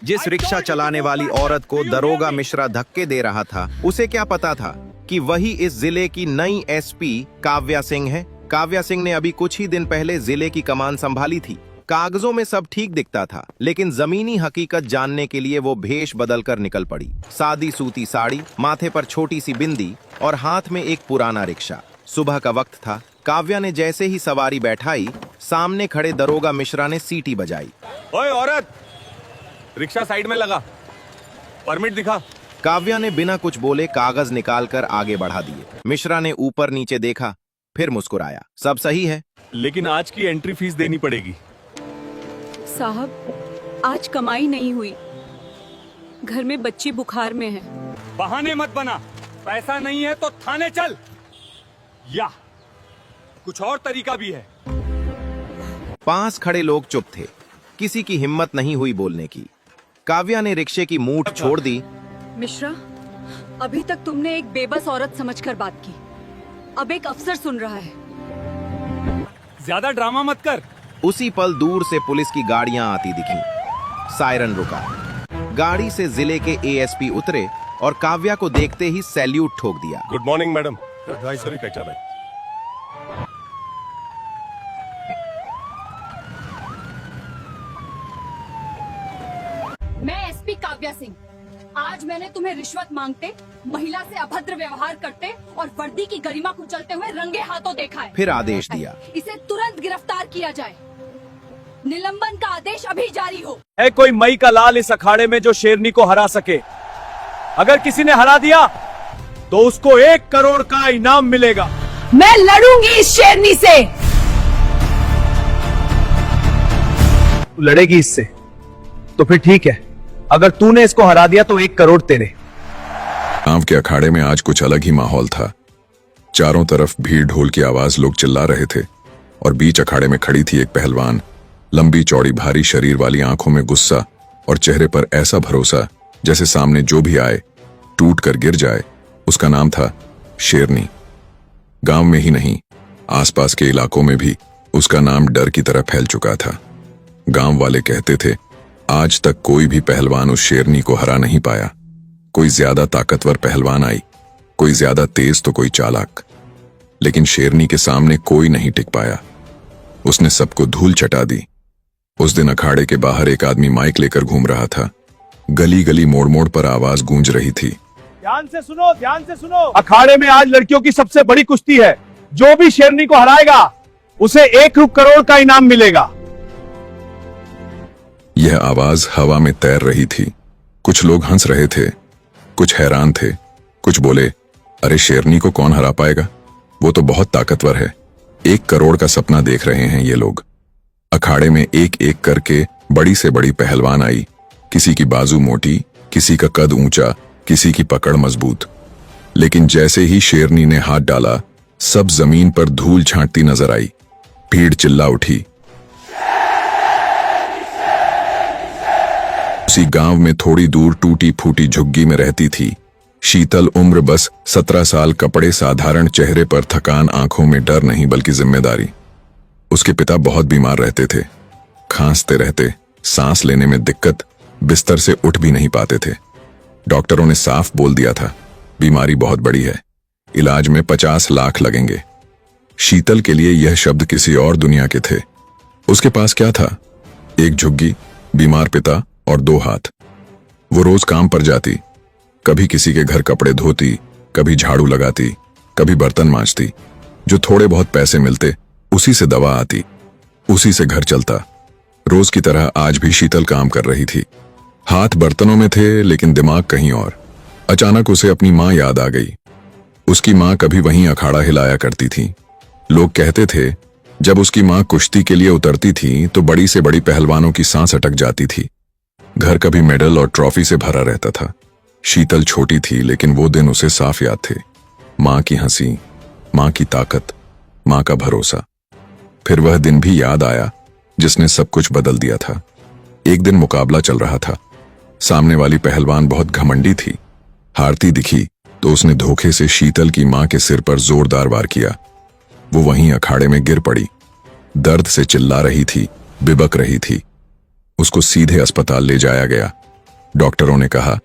जिस रिक्शा चलाने वाली औरत को दरोगा मिश्रा धक्के दे रहा था, उसे क्या पता था कि वही इस जिले की नई एसपी काव्या सिंह है। काव्या सिंह ने अभी कुछ ही दिन पहले जिले की कमान संभाली थी। कागजों में सब ठीक दिखता था, लेकिन जमीनी हकीकत जानने के लिए वो भेष बदलकर निकल पड़ी। सादी सूती साड़ी, माथे पर छोटी सी बिंदी और हाथ में एक पुराना रिक्शा। सुबह का वक्त था। काव्या ने जैसे ही सवारी बैठाई, सामने खड़े दरोगा मिश्रा ने सीटी बजाई। ओए औरत, रिक्शा साइड में लगा, परमिट दिखा। काव्या ने बिना कुछ बोले कागज निकालकर आगे बढ़ा दिए। मिश्रा ने ऊपर नीचे देखा, फिर मुस्कुराया। सब सही है, लेकिन आज की एंट्री फीस देनी पड़ेगी। साहब, आज कमाई नहीं हुई, घर में बच्ची बुखार में है। बहाने मत बना, पैसा नहीं है तो थाने चल, या कुछ और तरीका भी है। पास खड़े लोग चुप थे, किसी की हिम्मत नहीं हुई बोलने की। काव्या ने रिक्शे की मूठ छोड़ दी। मिश्रा, अभी तक तुमने एक बेबस औरत समझकर बात की, अब एक अफसर सुन रहा है। ज्यादा ड्रामा मत कर। उसी पल दूर से पुलिस की गाड़ियां आती दिखीं। सायरन रुका। गाड़ी से जिले के एएसपी उतरे और काव्या को देखते ही सैल्यूट ठोक दिया। Good morning madam. सॉरी कच्चा भाई। मैं एसपी काव्या सिंह। आज मैंने तुम्हें रिश्वत मांगते, महिला से अभद्र व्यवहार करते और वर्दी की गरिमा कुचलते हुए रंगे हाथों देखा है। फिर आदेश दिया, इसे तुरंत गिरफ्तार किया जाए। निलंबन का आदेश अभी जारी हो। है कोई मई का लाल इस अखाड़े में जो शेरनी को हरा सके? अगर किसी ने हरा दिया तो उसको 1 करोड़ का इनाम मिलेगा। मैं लड़ूंगी इस शेरनी से। तू लड़ेगी इससे तो फिर ठीक है, अगर तूने इसको हरा दिया तो 1 करोड़ तेरे। गांव के अखाड़े में आज कुछ अलग ही माहौल था। चारों तरफ भीड़, ढोल की आवाज, लोग चिल्ला रहे थे और बीच अखाड़े में खड़ी थी एक पहलवान। लंबी चौड़ी भारी शरीर वाली, आंखों में गुस्सा और चेहरे पर ऐसा भरोसा जैसे सामने जो भी आए टूट कर गिर जाए। उसका नाम था शेरनी। गांव में ही नहीं, आसपास के इलाकों में भी उसका नाम डर की तरह फैल चुका था। गांव वाले कहते थे आज तक कोई भी पहलवान उस शेरनी को हरा नहीं पाया। कोई ज्यादा ताकतवर पहलवान आई, कोई ज्यादा तेज तो कोई चालाक, लेकिन शेरनी के सामने कोई नहीं टिक पाया। उसने सबको धूल चटा दी। उस दिन अखाड़े के बाहर एक आदमी माइक लेकर घूम रहा था। गली गली मोड़ मोड़ पर आवाज गूंज रही थी, ध्यान से सुनो, ध्यान से सुनो। अखाड़े में आज लड़कियों की सबसे बड़ी कुश्ती है। जो भी शेरनी को हराएगा उसे 1 करोड़ का इनाम मिलेगा। यह आवाज हवा में तैर रही थी। कुछ लोग हंस रहे थे, कुछ हैरान थे, कुछ बोले अरे शेरनी को कौन हरा पाएगा, वो तो बहुत ताकतवर है। 1 करोड़ का सपना देख रहे हैं ये लोग। अखाड़े में एक एक करके बड़ी से बड़ी पहलवान आई। किसी की बाजू मोटी, किसी का कद ऊंचा, किसी की पकड़ मजबूत। लेकिन जैसे ही शेरनी ने हाथ डाला, सब जमीन पर धूल छांटती नजर आई। भीड़ चिल्ला उठी। उसी गांव में थोड़ी दूर टूटी फूटी झुग्गी में रहती थी शीतल। उम्र बस 17 साल, कपड़े साधारण, चेहरे पर थकान, आंखों में डर नहीं बल्कि जिम्मेदारी। उसके पिता बहुत बीमार रहते थे, खांसते रहते, सांस लेने में दिक्कत, बिस्तर से उठ भी नहीं पाते थे। डॉक्टरों ने साफ बोल दिया था बीमारी बहुत बड़ी है, इलाज में 50 लाख लगेंगे। शीतल के लिए यह शब्द किसी और दुनिया के थे। उसके पास क्या था? एक झुग्गी, बीमार पिता और 2 हाथ। वो रोज काम पर जाती, कभी किसी के घर कपड़े धोती, कभी झाड़ू लगाती, कभी बर्तन मांजती। जो थोड़े बहुत पैसे मिलते उसी से दवा आती, उसी से घर चलता। रोज की तरह आज भी शीतल काम कर रही थी। हाथ बर्तनों में थे लेकिन दिमाग कहीं और। अचानक उसे अपनी मां याद आ गई। उसकी मां कभी वहीं अखाड़ा हिलाया करती थी। लोग कहते थे जब उसकी मां कुश्ती के लिए उतरती थी तो बड़ी से बड़ी पहलवानों की सांस अटक जाती थी। घर कभी मेडल और ट्रॉफी से भरा रहता था। शीतल छोटी थी लेकिन वो दिन उसे साफ याद थे। मां की हंसी, मां की ताकत, मां का भरोसा। फिर वह दिन भी याद आया जिसने सब कुछ बदल दिया था। एक दिन मुकाबला चल रहा था। सामने वाली पहलवान बहुत घमंडी थी। हारती दिखी तो उसने धोखे से शीतल की मां के सिर पर जोरदार वार किया। वो वहीं अखाड़े में गिर पड़ी। दर्द से चिल्ला रही थी, बिबक रही थी। उसको सीधे अस्पताल ले जाया गया। डॉक्टरों ने कहा,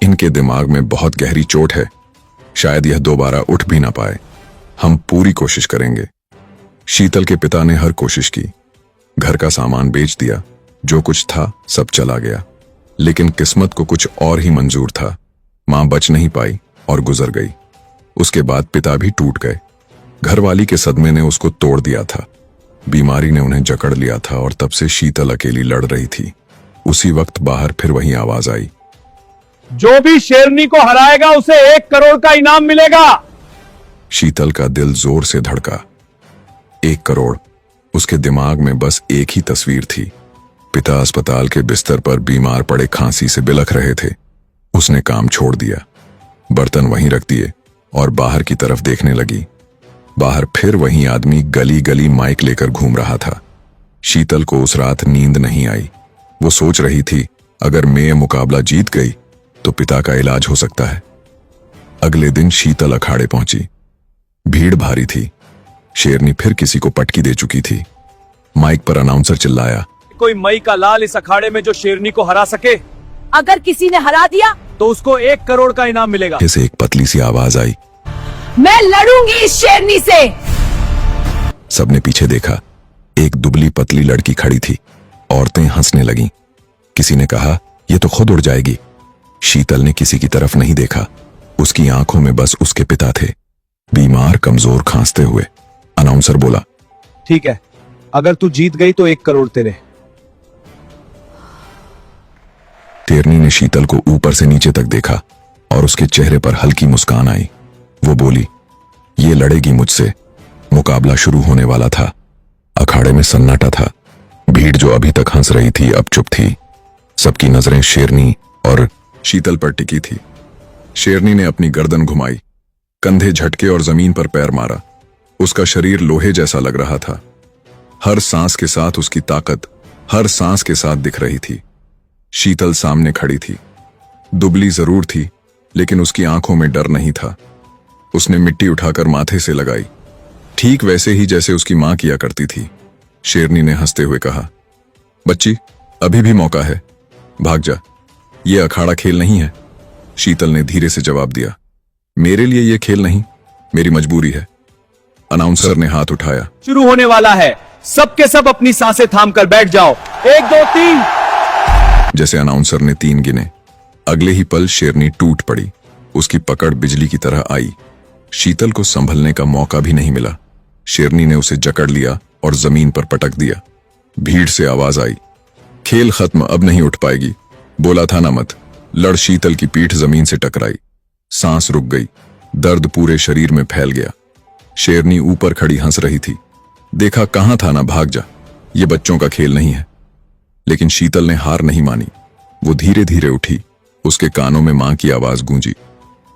इनके दिमाग में बहुत गहरी चोट है, शायद यह दोबारा उठ भी ना पाए। हम पूरी कोशिश करेंगे। शीतल के पिता ने हर कोशिश की, घर का सामान बेच दिया, जो कुछ था सब चला गया, लेकिन किस्मत को कुछ और ही मंजूर था। मां बच नहीं पाई और गुजर गई। उसके बाद पिता भी टूट गए। घरवाली के सदमे ने उसको तोड़ दिया था। बीमारी ने उन्हें जकड़ लिया था और तब से शीतल अकेली लड़ रही थी। उसी वक्त बाहर फिर वही आवाज आई, जो भी शेरनी को हराएगा उसे 1 करोड़ का इनाम मिलेगा। शीतल का दिल जोर से धड़का। 1 करोड़। उसके दिमाग में बस एक ही तस्वीर थी। पिता अस्पताल के बिस्तर पर बीमार पड़े खांसी से बिलख रहे थे। उसने काम छोड़ दिया, बर्तन वहीं रख दिए और बाहर की तरफ देखने लगी। बाहर फिर वही आदमी गली गली माइक लेकर घूम रहा था। शीतल को उस रात नींद नहीं आई। वो सोच रही थी, अगर मैं ये मुकाबला जीत गई तो पिता का इलाज हो सकता है। अगले दिन शीतल अखाड़े पहुंची। भीड़ भारी थी। शेरनी फिर किसी को पटकी दे चुकी थी। माइक पर अनाउंसर चिल्लाया, कोई मई का लाल इस अखाड़े में जो शेरनी को हरा सके, अगर किसी ने हरा दिया तो उसको 1 करोड़ का इनाम मिलेगा। इसे एक पतली सी आवाज आई, मैं लड़ूंगी इस शेरनी से। सबने पीछे देखा। एक दुबली पतली लड़की खड़ी थी। औरतें हंसने लगीं। किसी ने कहा, यह तो खुद उड़ जाएगी। शीतल ने किसी की तरफ नहीं देखा। उसकी आंखों में बस उसके पिता थे, बीमार, कमजोर, खांसते हुए। अनाउंसर बोला, ठीक है, अगर तू जीत गई तो 1 करोड़ तेरे। शेरनी ने शीतल को ऊपर से नीचे तक देखा और उसके चेहरे पर हल्की मुस्कान आई। वो बोली, ये लड़ेगी मुझसे। मुकाबला शुरू होने वाला था। अखाड़े में सन्नाटा था। भीड़ जो अभी तक हंस रही थी अब चुप थी। सबकी नजरें शेरनी और शीतल पर टिकी थी। शेरनी ने अपनी गर्दन घुमाई, कंधे झटके और जमीन पर पैर मारा। उसका शरीर लोहे जैसा लग रहा था। हर सांस के साथ उसकी ताकत हर सांस के साथ दिख रही थी। शीतल सामने खड़ी थी। दुबली जरूर थी, लेकिन उसकी आंखों में डर नहीं था। उसने मिट्टी उठाकर माथे से लगाई, ठीक वैसे ही जैसे उसकी मां किया करती थी। शेरनी ने हंसते हुए कहा, बच्ची, अभी भी मौका है, भाग जा। ये अखाड़ा खेल नहीं है। शीतल ने धीरे से जवाब दिया, मेरे लिए ये खेल नहीं, मेरी मजबूरी है। अनाउंसर ने हाथ उठाया, शुरू होने वाला है, सबके सब अपनी सांसें थाम कर बैठ जाओ। 1 2 3। जैसे अनाउंसर ने 3 गिने, अगले ही पल शेरनी टूट पड़ी। उसकी पकड़ बिजली की तरह आई। शीतल को संभलने का मौका भी नहीं मिला। शेरनी ने उसे जकड़ लिया और जमीन पर पटक दिया। भीड़ से आवाज आई, खेल खत्म, अब नहीं उठ पाएगी। बोला था ना मत। लड़। शीतल की पीठ जमीन से टकराई। सांस रुक गई। दर्द पूरे शरीर में फैल गया। शेरनी ऊपर खड़ी हंस रही थी। देखा, कहां था ना, भाग जा, ये बच्चों का खेल नहीं है। लेकिन शीतल ने हार नहीं मानी। वो धीरे धीरे उठी। उसके कानों में मां की आवाज गूंजी,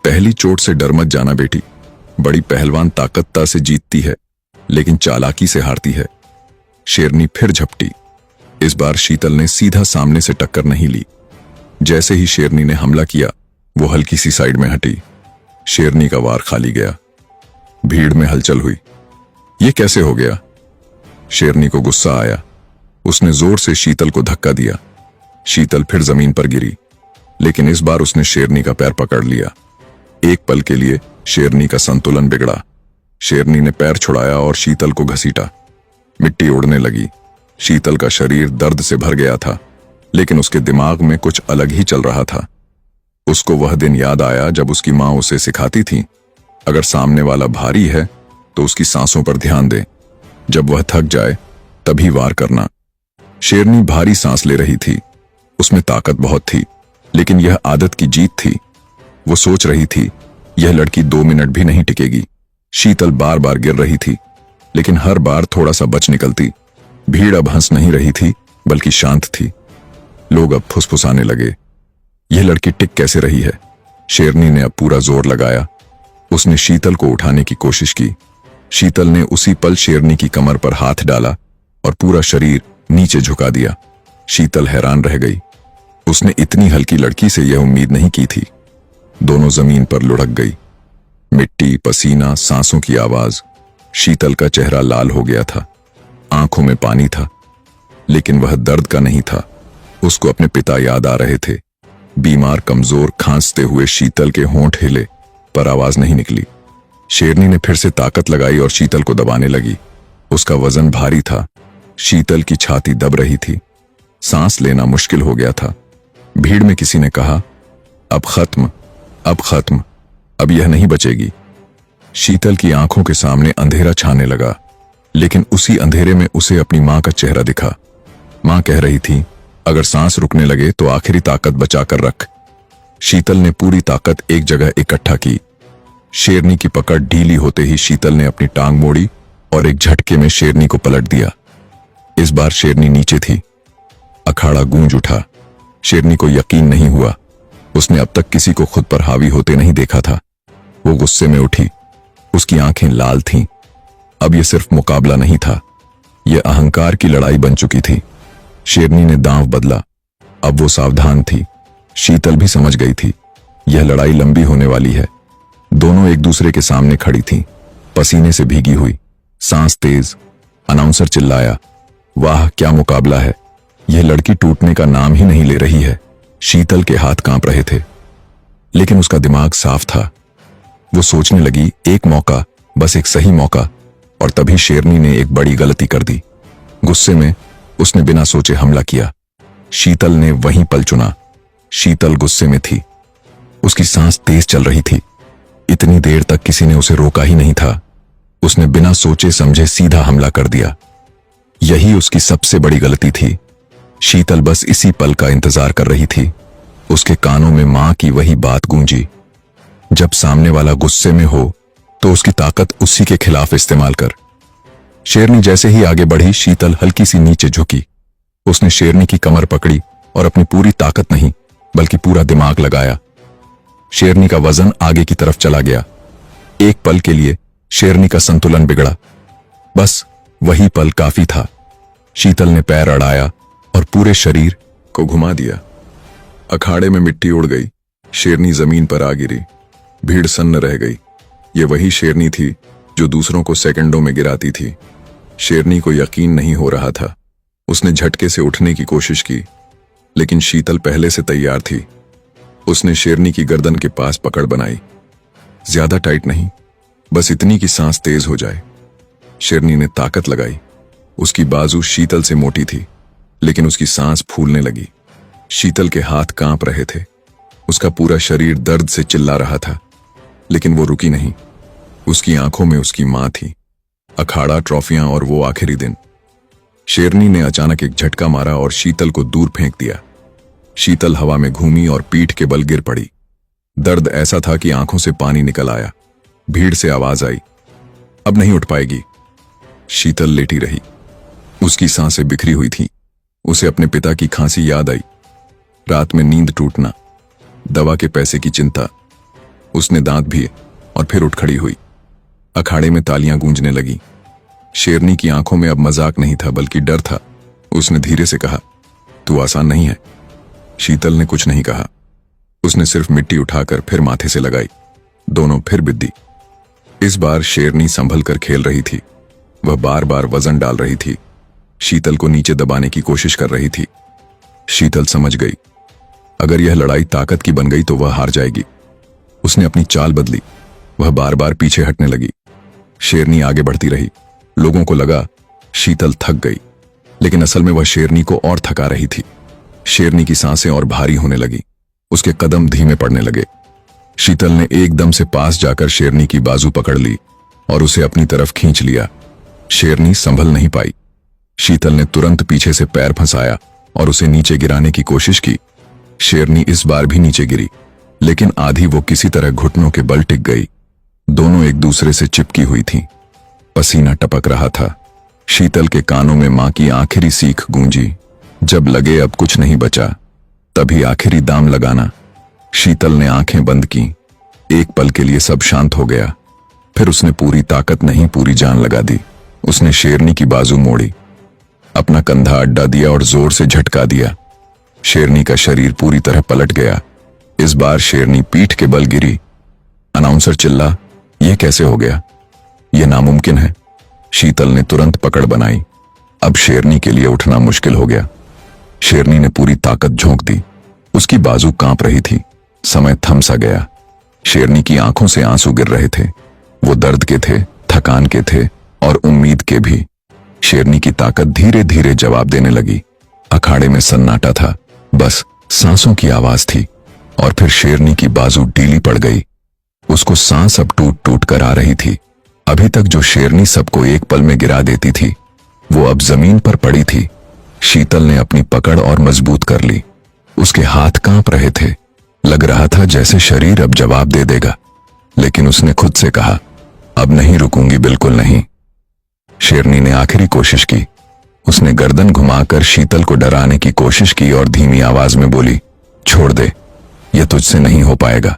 पहली चोट से डर मत जाना बेटी। बड़ी पहलवान ताकतता से जीतती है, लेकिन चालाकी से हारती है। शेरनी फिर झपटी। इस बार शीतल ने सीधा सामने से टक्कर नहीं ली। जैसे ही शेरनी ने हमला किया, वो हल्की सी साइड में हटी। शेरनी का वार खाली गया। भीड़ में हलचल हुई। ये कैसे हो गया? शेरनी को गुस्सा आया। उसने जोर से शीतल को धक्का दिया। शीतल फिर जमीन पर गिरी, लेकिन इस बार उसने शेरनी का पैर पकड़ लिया। एक पल के लिए शेरनी का संतुलन बिगड़ा। शेरनी ने पैर छुड़ाया और शीतल को घसीटा। मिट्टी उड़ने लगी। शीतल का शरीर दर्द से भर गया था, लेकिन उसके दिमाग में कुछ अलग ही चल रहा था। उसको वह दिन याद आया जब उसकी मां उसे सिखाती थी, अगर सामने वाला भारी है तो उसकी सांसों पर ध्यान दे, जब वह थक जाए तभी वार करना। शेरनी भारी सांस ले रही थी। उसमें ताकत बहुत थी, लेकिन यह आदत की जीत थी। वो सोच रही थी, यह लड़की 2 मिनट भी नहीं टिकेगी। शीतल बार बार गिर रही थी, लेकिन हर बार थोड़ा सा बच निकलती। भीड़ अब हंस नहीं रही थी, बल्कि शांत थी। लोग अब फुसफुसाने लगे, यह लड़की टिक कैसे रही है? शेरनी ने अब पूरा जोर लगाया। उसने शीतल को उठाने की कोशिश की। शीतल ने उसी पल शेरनी की कमर पर हाथ डाला और पूरा शरीर नीचे झुका दिया। शीतल हैरान रह गई। उसने इतनी हल्की लड़की से यह उम्मीद नहीं की थी। दोनों जमीन पर लुढ़क गई। मिट्टी, पसीना, सांसों की आवाज। शीतल का चेहरा लाल हो गया था। आंखों में पानी था, लेकिन वह दर्द का नहीं था। उसको अपने पिता याद आ रहे थे। बीमार कमजोर खांसते हुए शीतल के होंठ हिले, पर आवाज नहीं निकली। शेरनी ने फिर से ताकत लगाई और शीतल को दबाने लगी। उसका वजन भारी था, शीतल की छाती दब रही थी, सांस लेना मुश्किल हो गया था। भीड़ में किसी ने कहा, अब खत्म, अब खत्म, अब यह नहीं बचेगी। शीतल की आंखों के सामने अंधेरा छाने लगा, लेकिन उसी अंधेरे में उसे अपनी मां का चेहरा दिखा। मां कह रही थी, अगर सांस रुकने लगे तो आखिरी ताकत बचाकर रख। शीतल ने पूरी ताकत एक जगह इकट्ठा की। शेरनी की पकड़ ढीली होते ही शीतल ने अपनी टांग मोड़ी और एक झटके में शेरनी को पलट दिया। इस बार शेरनी नीचे थी। अखाड़ा गूंज उठा। शेरनी को यकीन नहीं हुआ, उसने अब तक किसी को खुद पर हावी होते नहीं देखा था। वो गुस्से में उठी, उसकी आंखें लाल थीं। अब यह सिर्फ मुकाबला नहीं था, यह अहंकार की लड़ाई बन चुकी थी। शेरनी ने दांव बदला, अब वो सावधान थी। शीतल भी समझ गई थी, यह लड़ाई लंबी होने वाली है। दोनों एक दूसरे के सामने खड़ी थीं, पसीने से भीगी हुई, सांस तेज। अनाउंसर चिल्लाया, वाह क्या मुकाबला है, यह लड़की टूटने का नाम ही नहीं ले रही है। शीतल के हाथ कांप रहे थे, लेकिन उसका दिमाग साफ था। वो सोचने लगी, एक मौका, बस एक सही मौका। और तभी शेरनी ने एक बड़ी गलती कर दी। गुस्से में उसने बिना सोचे हमला किया। शीतल ने वहीं पल चुना। शीतल गुस्से में थी, उसकी सांस तेज चल रही थी। इतनी देर तक किसी ने उसे रोका ही नहीं था। उसने बिना सोचे समझे सीधा हमला कर दिया। यही उसकी सबसे बड़ी गलती थी। शीतल बस इसी पल का इंतजार कर रही थी। उसके कानों में मां की वही बात गूंजी, जब सामने वाला गुस्से में हो तो उसकी ताकत उसी के खिलाफ इस्तेमाल कर। शेरनी जैसे ही आगे बढ़ी, शीतल हल्की सी नीचे झुकी। उसने शेरनी की कमर पकड़ी और अपनी पूरी ताकत नहीं बल्कि पूरा दिमाग लगाया। शेरनी का वजन आगे की तरफ चला गया। एक पल के लिए शेरनी का संतुलन बिगड़ा, बस वही पल काफी था। शीतल ने पैर अड़ाया और पूरे शरीर को घुमा दिया। अखाड़े में मिट्टी उड़ गई, शेरनी जमीन पर आ गिरी। भीड़ सन्न रह गई। ये वही शेरनी थी जो दूसरों को सेकंडों में गिराती थी। शेरनी को यकीन नहीं हो रहा था। उसने झटके से उठने की कोशिश की, लेकिन शीतल पहले से तैयार थी। उसने शेरनी की गर्दन के पास पकड़ बनाई, ज्यादा टाइट नहीं, बस इतनी कि सांस तेज हो जाए। शेरनी ने ताकत लगाई। उसकी बाजू शीतल से मोटी थी, लेकिन उसकी सांस फूलने लगी। शीतल के हाथ कांप रहे थे। उसका पूरा शरीर दर्द से चिल्ला रहा था, लेकिन वो रुकी नहीं। उसकी आंखों में उसकी मां थी, अखाड़ा, ट्रॉफियां और वो आखिरी दिन। शेरनी ने अचानक एक झटका मारा और शीतल को दूर फेंक दिया। शीतल हवा में घूमी और पीठ के बल गिर पड़ी। दर्द ऐसा था कि आंखों से पानी निकल आया। भीड़ से आवाज आई, अब नहीं उठ पाएगी। शीतल लेटी रही। उसकी सांसें बिखरी हुई थीं। उसे अपने पिता की खांसी याद आई, रात में नींद टूटना, दवा के पैसे की चिंता। उसने दांत भीए और फिर उठ खड़ी हुई। अखाड़े में तालियां गूंजने लगी। शेरनी की आंखों में अब मजाक नहीं था बल्कि डर था। उसने धीरे से कहा, तू आसान नहीं है। शीतल ने कुछ नहीं कहा। उसने सिर्फ मिट्टी उठाकर फिर माथे से लगाई। दोनों फिर बिद्दी। इस बार शेरनी संभल कर खेल रही थी। वह बार बार वजन डाल रही थी, शीतल को नीचे दबाने की कोशिश कर रही थी। शीतल समझ गई, अगर यह लड़ाई ताकत की बन गई तो वह हार जाएगी। उसने अपनी चाल बदली। वह बार बार पीछे हटने लगी। शेरनी आगे बढ़ती रही। लोगों को लगा शीतल थक गई, लेकिन असल में वह शेरनी को और थका रही थी। शेरनी की सांसें और भारी होने लगी। उसके कदम धीमे पड़ने लगे। शीतल ने एकदम से पास जाकर शेरनी की बाजू पकड़ ली और उसे अपनी तरफ खींच लिया। शेरनी संभल नहीं पाई। शीतल ने तुरंत पीछे से पैर फंसाया और उसे नीचे गिराने की कोशिश की। शेरनी इस बार भी नीचे गिरी, लेकिन आधी वो किसी तरह घुटनों के बल टिक गई। दोनों एक दूसरे से चिपकी हुई थीं। पसीना टपक रहा था। शीतल के कानों में मां की आखिरी सीख गूंजी, जब लगे अब कुछ नहीं बचा तभी आखिरी दाम लगाना। शीतल ने आंखें बंद की। एक पल के लिए सब शांत हो गया। फिर उसने पूरी ताकत नहीं पूरी जान लगा दी। उसने शेरनी की बाजू मोड़ी, अपना कंधा अड्डा दिया और जोर से झटका दिया। शेरनी का शरीर पूरी तरह पलट गया। इस बार शेरनी पीठ के बल गिरी। अनाउंसर चिल्ला, यह कैसे हो गया? यह नामुमकिन है। शीतल ने तुरंत पकड़ बनाई। अब शेरनी के लिए उठना मुश्किल हो गया। शेरनी ने पूरी ताकत झोंक दी। उसकी बाजू कांप रही थी। समय थम सा गया। शेरनी की आंखों से आंसू गिर रहे थे। वो दर्द के थे, थकान के थे और उम्मीद के भी। शेरनी की ताकत धीरे धीरे जवाब देने लगी। अखाड़े में सन्नाटा था, बस सांसों की आवाज थी। और फिर शेरनी की बाजू ढीली पड़ गई। उसको सांस अब टूट टूट कर आ रही थी। अभी तक जो शेरनी सबको एक पल में गिरा देती थी, वो अब जमीन पर पड़ी थी। शीतल ने अपनी पकड़ और मजबूत कर ली। उसके हाथ कांप रहे थे। लग रहा था जैसे शरीर अब जवाब दे देगा। लेकिन उसने खुद से कहा, अब नहीं रुकूंगी, बिल्कुल नहीं। शेरनी ने आखिरी कोशिश की। उसने गर्दन घुमाकर शीतल को डराने की कोशिश की और धीमी आवाज में बोली, छोड़ दे, यह तुझसे नहीं हो पाएगा।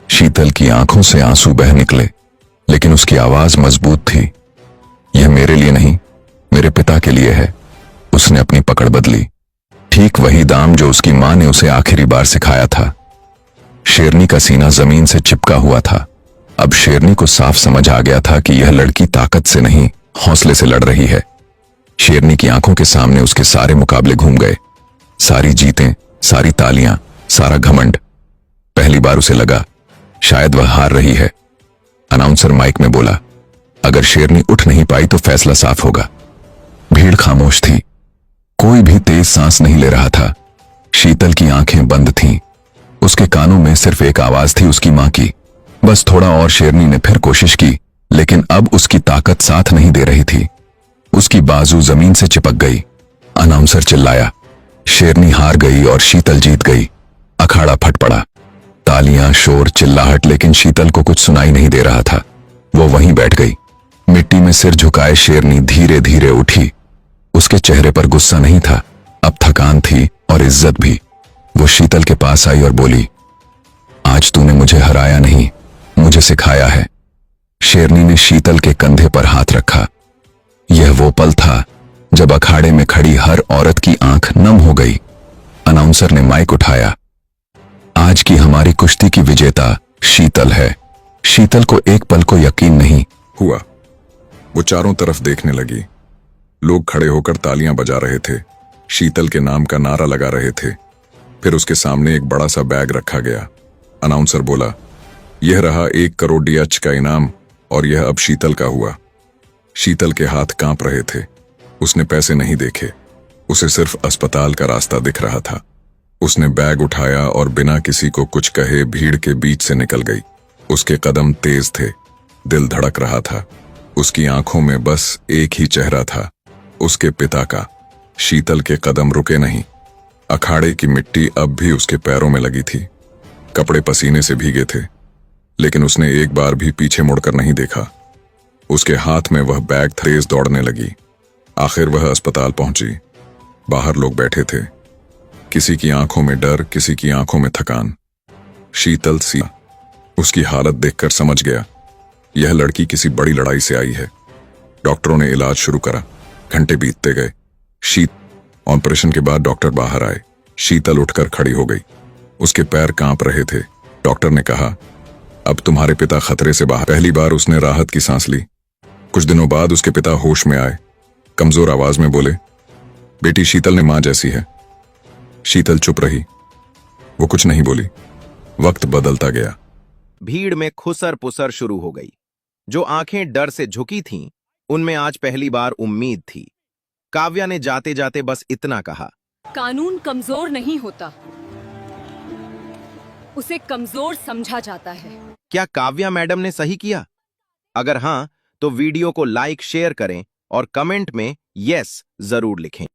शीतल की आंखों से आंसू बह निकले, लेकिन उसकी आवाज मजबूत थी। यह मेरे लिए नहीं, मेरे पिता के लिए है। उसने अपनी पकड़ बदली। ठीक वही दाम जो उसकी मां ने उसे आखिरी बार सिखाया था। शेरनी का सीना जमीन से चिपका हुआ था। अब शेरनी को साफ समझ आ गया था कि यह लड़की ताकत से नहीं, हौसले से लड़ रही है। शेरनी की आंखों के सामने उसके सारे मुकाबले घूम गए। सारी जीतें, सारी तालियां, सारा घमंड। पहली बार उसे लगा शायद वह हार रही है। अनाउंसर माइक में बोला, अगर शेरनी उठ नहीं पाई तो फैसला साफ होगा। भीड़ खामोश थी। कोई भी तेज सांस नहीं ले रहा था। शीतल की आंखें बंद थीं। उसके कानों में सिर्फ एक आवाज थी, उसकी मां की, बस थोड़ा और। शेरनी ने फिर कोशिश की, लेकिन अब उसकी ताकत साथ नहीं दे रही थी। उसकी बाजू जमीन से चिपक गई। अनाउंसर चिल्लाया, शेरनी हार गई और शीतल जीत गई। अखाड़ा फट पड़ा। तालियां, शोर, चिल्लाहट, लेकिन शीतल को कुछ सुनाई नहीं दे रहा था। वो वहीं बैठ गई। मिट्टी में सिर झुकाए शेरनी धीरे धीरे उठी। उसके चेहरे पर गुस्सा नहीं था, अब थकान थी और इज्जत भी। वो शीतल के पास आई और बोली, आज तूने मुझे हराया नहीं, मुझे सिखाया है। शेरनी ने शीतल के कंधे पर हाथ रखा। यह वो पल था जब अखाड़े में खड़ी हर औरत की आंख नम हो गई। अनाउंसर ने माइक उठाया, आज की हमारी कुश्ती की विजेता शीतल है। शीतल को एक पल को यकीन नहीं हुआ। वो चारों तरफ देखने लगी। लोग खड़े होकर तालियां बजा रहे थे, शीतल के नाम का नारा लगा रहे थे। फिर उसके सामने एक बड़ा सा बैग रखा गया। अनाउंसर बोला, यह रहा 1 करोड़ DH का इनाम और यह अब शीतल का हुआ। शीतल के हाथ कांप रहे थे। उसने पैसे नहीं देखे, उसे सिर्फ अस्पताल का रास्ता दिख रहा था। उसने बैग उठाया और बिना किसी को कुछ कहे भीड़ के बीच से निकल गई। उसके कदम तेज थे, दिल धड़क रहा था। उसकी आंखों में बस एक ही चेहरा था, उसके पिता का। शीतल के कदम रुके नहीं। अखाड़े की मिट्टी अब भी उसके पैरों में लगी थी। कपड़े पसीने से भीगे थे, लेकिन उसने एक बार भी पीछे मुड़कर नहीं देखा। उसके हाथ में वह बैग तेज दौड़ने लगी। आखिर वह अस्पताल पहुंची। बाहर लोग बैठे थे, किसी की आंखों में डर, किसी की आंखों में थकान। शीतल सी उसकी हालत देखकर समझ गया, यह लड़की किसी बड़ी लड़ाई से आई है। डॉक्टरों ने इलाज शुरू करा। घंटे बीतते गए। ऑपरेशन के बाद डॉक्टर बाहर आए। शीतल उठकर खड़ी हो गई। उसके पैर कांप रहे थे। डॉक्टर ने कहा, अब तुम्हारे पिता खतरे से बाहर। पहली बार उसने राहत की सांस ली। कुछ दिनों बाद उसके पिता होश में आए। कमजोर आवाज में बोले, बेटी शीतल ने मां जैसी है। शीतल चुप रही, वो कुछ नहीं बोली। वक्त बदलता गया। भीड़ में खुसर पुसर शुरू हो गई। जो आंखें डर से झुकी थीं, उनमें आज पहली बार उम्मीद थी। काव्या ने जाते जाते बस इतना कहा, कानून कमजोर नहीं होता, उसे कमजोर समझा जाता है। क्या काव्या मैडम ने सही किया? अगर हां, तो वीडियो को लाइक, शेयर करें और कमेंट में यस जरूर लिखें।